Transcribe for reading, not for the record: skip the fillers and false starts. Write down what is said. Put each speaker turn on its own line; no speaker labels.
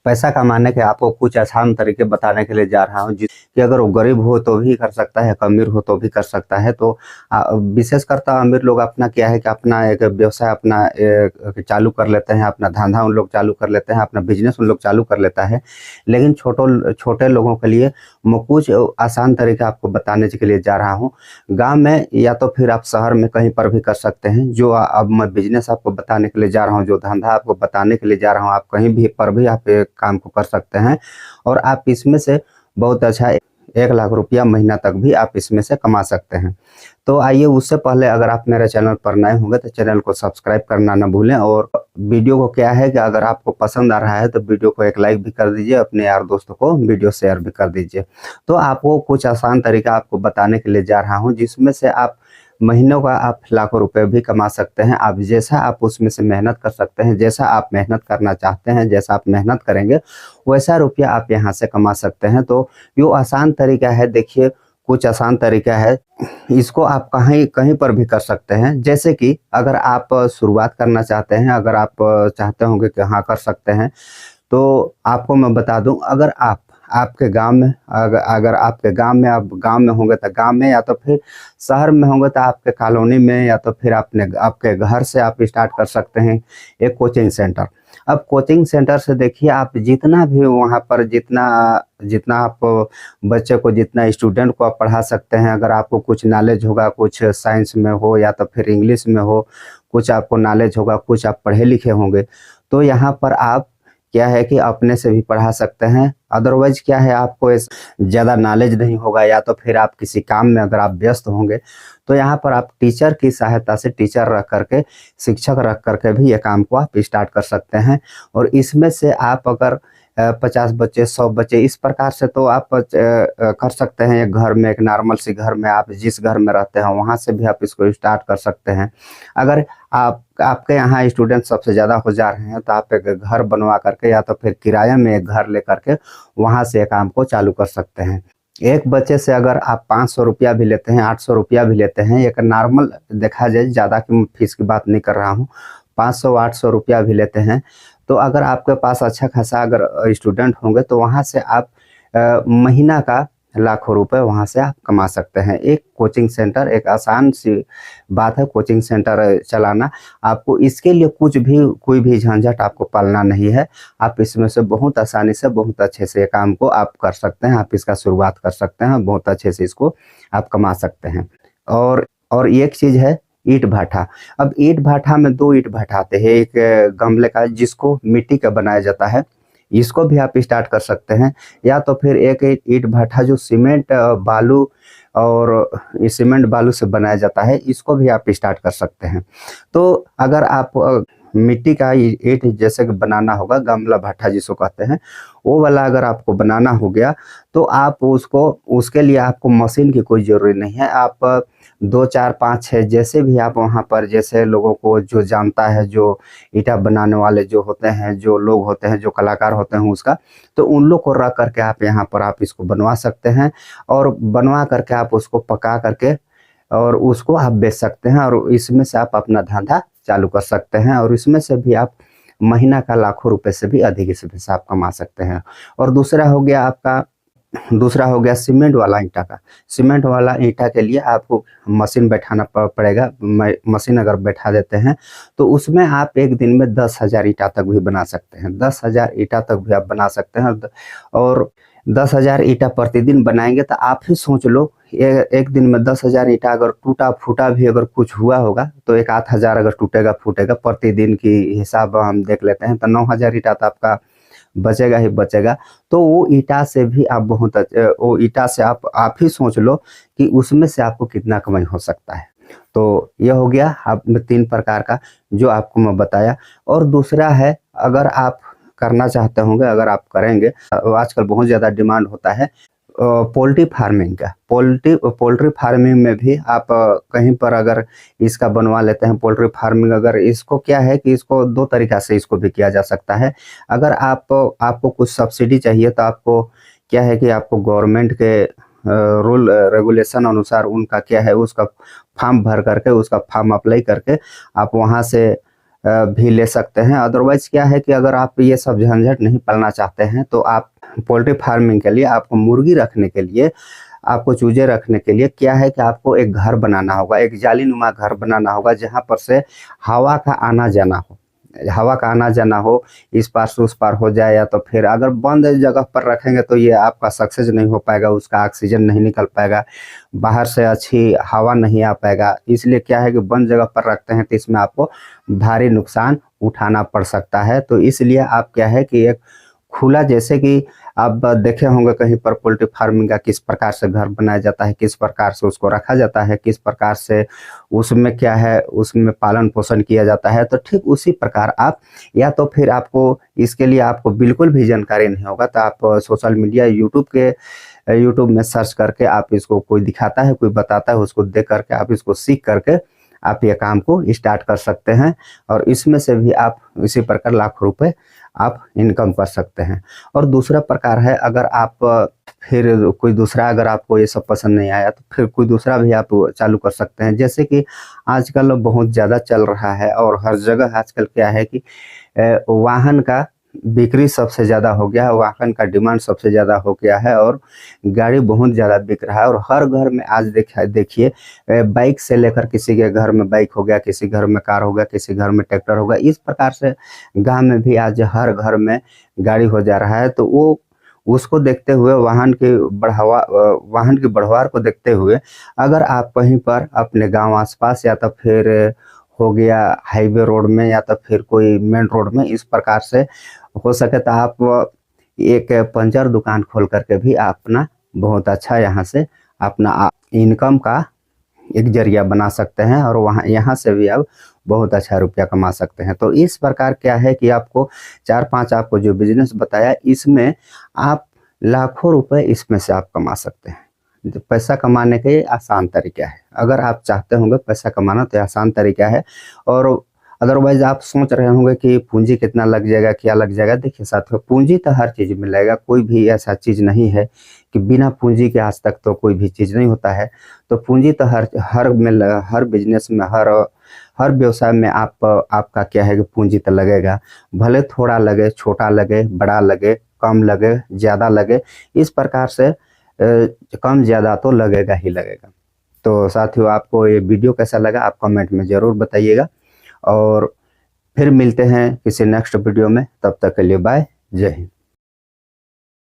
पैसा कमाने के आपको कुछ आसान तरीके बताने के लिए जा रहा हूँ, कि अगर वो गरीब हो तो भी कर सकता है, अमीर हो तो भी कर सकता है। तो विशेष करता अमीर लोग अपना क्या है कि अपना एक व्यवसाय अपना चालू कर लेते हैं, अपना धंधा उन लोग चालू कर लेते हैं, अपना बिजनेस उन लोग चालू कर लेता है। लेकिन छोटे लोगों के लिए मैं कुछ आसान तरीका आपको बताने के लिए जा रहा हूँ। गाँव में या तो फिर आप शहर में कहीं पर भी कर सकते हैं। जो अब मैं बिजनेस आपको बताने के लिए जा रहा हूँ, जो धंधा आपको बताने के लिए जा रहा हूँ, आप कहीं भी पर भी आप काम को कर सकते हैं और आप इसमें से बहुत अच्छा 1 लाख रुपया महीना तक भी आप इसमें से कमा सकते हैं। तो आइए, उससे पहले अगर आप मेरे चैनल पर नए होंगे तो चैनल को सब्सक्राइब करना ना भूलें। और वीडियो को क्या है कि अगर आपको पसंद आ रहा है तो वीडियो को एक लाइक भी कर दीजिए, अपने यार दोस्तों को वीडियो शेयर भी कर दीजिए। तो आपको कुछ आसान तरीका आपको बताने के लिए जा रहा हूँ, जिसमें से आप महीनों का आप लाखों रुपए भी कमा सकते हैं। आप जैसा आप उसमें से मेहनत कर सकते हैं, जैसा आप मेहनत करना चाहते हैं, जैसा आप मेहनत करेंगे वैसा रुपया आप यहाँ से कमा सकते हैं। तो यो आसान तरीका है, देखिए कुछ आसान तरीका है। इसको आप कहीं कहीं पर भी कर सकते हैं। जैसे कि अगर आप शुरुआत करना चाहते हैं, अगर आप चाहते होंगे कि हाँ कर सकते हैं, तो आपको मैं बता दूं, अगर आप आपके गांव में अगर आपके गांव में आप गांव में होंगे तो गांव में, या तो फिर शहर में होंगे तो आपके कॉलोनी में, या तो फिर अपने आपके घर से आप स्टार्ट कर सकते हैं एक कोचिंग सेंटर। अब कोचिंग सेंटर से देखिए, आप जितना भी वहाँ पर जितना जितना आप बच्चे को, जितना स्टूडेंट को आप पढ़ा सकते हैं। अगर आपको कुछ नॉलेज होगा, कुछ साइंस में हो या तो फिर इंग्लिश में हो, कुछ आपको नॉलेज होगा, कुछ आप पढ़े लिखे होंगे, तो यहाँ पर आप क्या है कि अपने से भी पढ़ा सकते हैं। अदरवाइज क्या है, आपको ज़्यादा नॉलेज नहीं होगा या तो फिर आप किसी काम में अगर आप व्यस्त होंगे, तो यहाँ पर आप टीचर की सहायता से, टीचर रख करके, शिक्षक रख करके भी ये काम को आप स्टार्ट कर सकते हैं। और इसमें से आप अगर 50 बच्चे, 100 बच्चे, इस प्रकार से तो आप कर सकते हैं। एक घर में, एक नॉर्मल सी घर में, आप जिस घर में रहते हैं वहाँ से भी आप इसको स्टार्ट कर सकते हैं। अगर आपके यहाँ स्टूडेंट सबसे ज़्यादा हो जा रहे हैं तो आप एक घर बनवा करके या तो फिर किराए में एक घर लेकर के वहाँ से काम को चालू कर सकते हैं। एक बच्चे से अगर आप 500 रुपया भी लेते हैं, 800 रुपया भी लेते हैं, एक नॉर्मल देखा जाए, ज़्यादा की फीस की बात नहीं कर रहा हूँ, 500-800 रुपया भी लेते हैं, तो अगर आपके पास अच्छा खासा अगर स्टूडेंट होंगे तो वहाँ से आप महीना का लाखों रुपए वहाँ से आप कमा सकते हैं। एक कोचिंग सेंटर, एक आसान सी बात है कोचिंग सेंटर चलाना। आपको इसके लिए कोई भी झंझट आपको पालना नहीं है। आप इसमें से बहुत आसानी से, बहुत अच्छे से काम को आप कर सकते हैं। आप इसका शुरुआत कर सकते हैं, बहुत अच्छे से इसको आप कमा सकते हैं। और एक चीज़ है ईंट भाटा। अब ईंट भाटा में 2 ईंट भाटा आते हैं। एक गमले का जिसको मिट्टी का बनाया जाता है, इसको भी आप स्टार्ट कर सकते हैं। या तो फिर एक ईंट भट्ठा जो सीमेंट बालू और सीमेंट बालू से बनाया जाता है, इसको भी आप स्टार्ट कर सकते हैं। तो अगर आप मिट्टी का ईंट जैसे कि बनाना होगा, गमला भट्ठा जिसको कहते हैं, वो वाला अगर आपको बनाना हो गया तो आप उसके लिए आपको मशीन की कोई ज़रूरी नहीं है। आप 2, 4, 5, 6 जैसे भी आप वहाँ पर, जैसे लोगों को जो जानता है, जो ईंटा बनाने वाले जो होते हैं, जो लोग होते हैं, जो कलाकार होते हैं उसका, तो उन लोग को रख करके आप यहाँ पर आप इसको बनवा सकते हैं। और बनवा करके आप उसको पका करके और उसको आप बेच सकते हैं। और इसमें से आप अपना धंधा चालू कर सकते हैं और इसमें से भी आप महीना का लाखों रुपए से भी अधिक से पैसा आप कमा सकते हैं। और दूसरा हो गया सीमेंट वाला ईंटा का। सीमेंट वाला ईंटा के लिए आपको मशीन बैठाना पड़ेगा। मशीन अगर बैठा देते हैं तो उसमें आप एक दिन में 10,000 ईंटा तक भी बना सकते हैं। 10,000 ईंटा तक भी आप बना सकते हैं। और 10,000 ईंटा प्रतिदिन बनाएंगे तो आप ही सोच लो, एक दिन में 10,000 ईंटा अगर टूटा फूटा भी अगर कुछ हुआ होगा तो 1-8 हज़ार अगर टूटेगा फूटेगा प्रतिदिन की हिसाब हम देख लेते हैं, तो 9,000 ईंटा तो आपका बचेगा ही बचेगा। तो वो ईंटा से भी आप वो ईंटा से आप ही सोच लो कि उसमें से आपको कितना कमाई हो सकता है। तो यह हो गया आप 3 प्रकार का जो आपको मैं बताया। और दूसरा है, अगर आप करना चाहते होंगे, अगर आप करेंगे, आजकल बहुत ज़्यादा डिमांड होता है पोल्ट्री फार्मिंग का। पोल्ट्री फार्मिंग में भी आप कहीं पर अगर इसका बनवा लेते हैं पोल्ट्री फार्मिंग, अगर इसको क्या है कि इसको 2 तरीक़ा से इसको भी किया जा सकता है। अगर आपको कुछ सब्सिडी चाहिए तो आपको क्या है कि आपको गवर्नमेंट के रूल रेगुलेशन अनुसार उनका क्या है, उसका फॉर्म भर करके, उसका फॉर्म अप्लाई करके आप वहाँ से भी ले सकते हैं। अदरवाइज क्या है कि अगर आप ये सब झंझट नहीं पालना चाहते हैं तो आप पोल्ट्री फार्मिंग के लिए, आपको मुर्गी रखने के लिए, आपको चूजे रखने के लिए क्या है कि आपको एक घर बनाना होगा, एक जालीनुमा घर बनाना होगा जहां पर से हवा का आना जाना हो, हवा का आना जाना हो, इस पार से उस पार हो जाए। या तो फिर अगर बंद जगह पर रखेंगे तो ये आपका सक्सेस नहीं हो पाएगा, उसका ऑक्सीजन नहीं निकल पाएगा, बाहर से अच्छी हवा नहीं आ पाएगा। इसलिए क्या है कि बंद जगह पर रखते हैं तो इसमें आपको भारी नुकसान उठाना पड़ सकता है। तो इसलिए आप क्या है कि एक खुला, जैसे कि आप देखे होंगे कहीं पर पोल्ट्री फार्मिंग का किस प्रकार से घर बनाया जाता है, किस प्रकार से उसको रखा जाता है, किस प्रकार से उसमें क्या है, उसमें पालन पोषण किया जाता है। तो ठीक उसी प्रकार आप, या तो फिर आपको इसके लिए आपको बिल्कुल भी जानकारी नहीं होगा तो आप सोशल मीडिया, यूट्यूब में सर्च करके आप इसको, कोई दिखाता है, कोई बताता है, उसको देख करके आप इसको सीख करके आप ये काम को स्टार्ट कर सकते हैं। और इसमें से भी आप इसी प्रकार लाखों रुपए आप इनकम कर सकते हैं। और दूसरा प्रकार है, अगर आप फिर कोई दूसरा, अगर आपको ये सब पसंद नहीं आया तो फिर कोई दूसरा भी आप चालू कर सकते हैं। जैसे कि आजकल बहुत ज़्यादा चल रहा है और हर जगह आजकल क्या है कि वाहन का बिक्री सबसे ज़्यादा हो गया है, वाहन का डिमांड सबसे ज़्यादा हो गया है और गाड़ी बहुत ज़्यादा बिक रहा है। और हर घर में आज देखिए बाइक से लेकर, किसी के घर में बाइक हो गया, किसी घर में कार हो गया, किसी घर में ट्रैक्टर हो गया। इस प्रकार से गांव में भी आज हर घर में गाड़ी हो जा रहा है। तो वो उसको देखते हुए, वाहन की बढ़वार को देखते हुए, अगर आप कहीं पर अपने गांव आसपास, या तो फिर हो गया हाईवे रोड में, या तो फिर कोई मेन रोड में, इस प्रकार से हो सके तो आप एक पंचर दुकान खोल करके भी अपना बहुत अच्छा यहाँ से अपना इनकम का एक जरिया बना सकते हैं और यहाँ से भी आप बहुत अच्छा रुपया कमा सकते हैं। तो इस प्रकार क्या है कि आपको 4-5 आपको जो बिजनेस बताया, इसमें आप लाखों रुपए इसमें से आप कमा सकते हैं। पैसा कमाने के आसान तरीका है, अगर आप चाहते होंगे पैसा कमाना तो आसान तरीका है। और अदरवाइज आप सोच रहे होंगे कि पूंजी कितना लग जाएगा, क्या लग जाएगा। देखिए साथियों, पूंजी तो हर चीज़ में लगेगा, कोई भी ऐसा चीज़ नहीं है कि बिना पूंजी के आज तक तो कोई भी चीज़ नहीं होता है। तो पूंजी तो हर बिजनेस में, हर व्यवसाय में आपका क्या है कि पूंजी तो लगेगा, भले थोड़ा लगे, छोटा लगे, बड़ा लगे, कम लगे, ज़्यादा लगे, इस प्रकार से कम ज़्यादा तो लगेगा ही लगेगा। तो साथियों, आपको ये वीडियो कैसा लगा आप कमेंट में ज़रूर बताइएगा और फिर मिलते हैं किसी नेक्स्ट वीडियो में। तब तक के लिए बाय, जय हिंद।